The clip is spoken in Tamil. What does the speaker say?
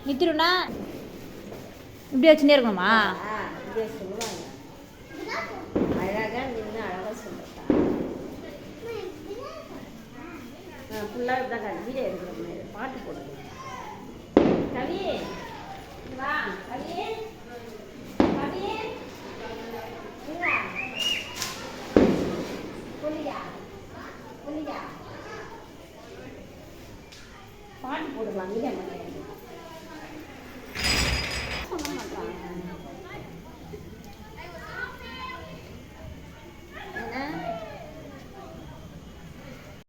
நித்துருண்ணா இப்படி வச்சுட்டே இருக்கணுமா? சொல்லுவாங்க அழகாக நின்று அழகாக சொல்லுறா. ஃபுல்லாக இப்படி தான் வீடியோ எடுக்கிற பாட்டு போடுங்க. கவி வா, கவி கவி புள்ளியா புள்ளியா பாட்டு போடுவாங்க.